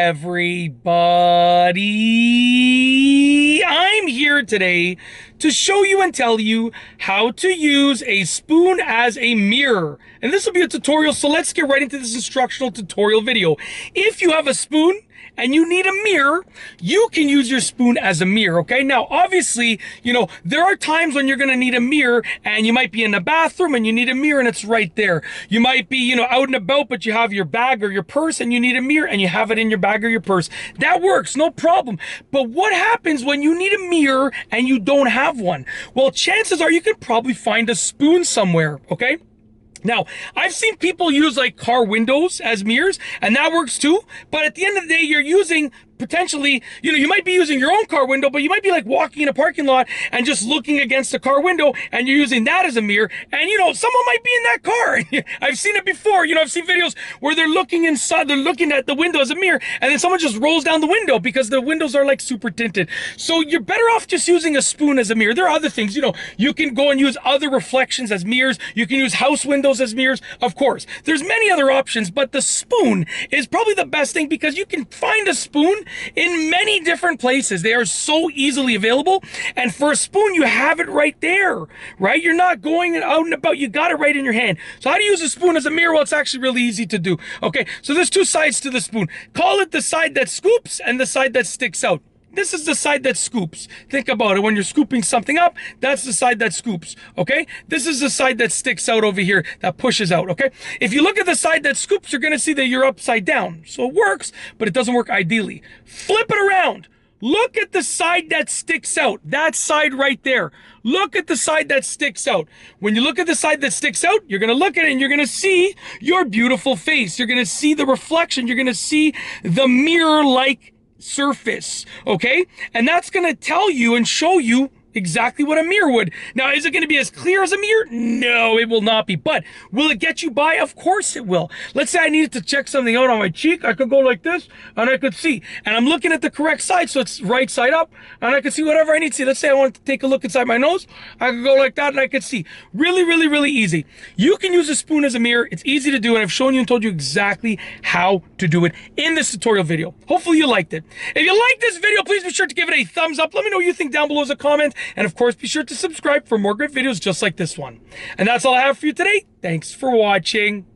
everybody. I'm here today to show you and tell you how to use a spoon as a mirror. And this will be a tutorial, so let's get right into this instructional tutorial video. If you have a spoon and you need a mirror, you can use your spoon as a mirror, okay? Now, obviously, there are times when you're gonna need a mirror and you might be in the bathroom and you need a mirror and it's right there. You might be, out and about, but you have your bag or your purse and you need a mirror and you have it in your bag or your purse. That works, no problem. But what happens when you need a mirror and you don't have one? Well, chances are you could probably find a spoon somewhere, okay? Now, I've seen people use like car windows as mirrors, and that works too. But at the end of the day, you're using potentially, you might be using your own car window, but you might be like walking in a parking lot and just looking against a car window and you're using that as a mirror. And someone might be in that car. I've seen it before. I've seen videos where they're looking inside, they're looking at the window as a mirror, and then someone just rolls down the window because the windows are like super tinted. So you're better off just using a spoon as a mirror. There are other things, you can go and use other reflections as mirrors. You can use house windows as mirrors. Of course, there's many other options, but the spoon is probably the best thing because you can find a spoon in many different places. They are so easily available, and for a spoon you have it right there, right? You're not going out and about, you got it right in your hand. So how to use a spoon as a mirror? Well, it's actually really easy to do. Okay, so there's two sides to the spoon. Call it the side that scoops and the side that sticks out. This is the side that scoops. Think about it. When you're scooping something up, that's the side that scoops, okay? This is the side that sticks out over here, that pushes out, okay? If you look at the side that scoops, you're gonna see that you're upside down. So it works, but it doesn't work ideally. Flip it around. Look at the side that sticks out. That side right there. Look at the side that sticks out. When you look at the side that sticks out, you're gonna look at it and you're gonna see your beautiful face. You're gonna see the reflection. You're gonna see the mirror-like surface, okay? And that's gonna tell you and show you exactly what a mirror would. Now, is it going to be as clear as a mirror? No, it will not be. But will it get you by? Of course it will. Let's say I needed to check something out on my cheek. I could go like this and I could see. And I'm looking at the correct side, so it's right side up, and I could see whatever I need to see. Let's say I want to take a look inside my nose. I could go like that and I could see. Really, really, really easy. You can use a spoon as a mirror. It's easy to do, and I've shown you and told you exactly how to do it in this tutorial video. Hopefully you liked it. If you liked this video, please be sure to give it a thumbs up. Let me know what you think down below as a comment. And of course, be sure to subscribe for more great videos just like this one. And that's all I have for you today. Thanks for watching.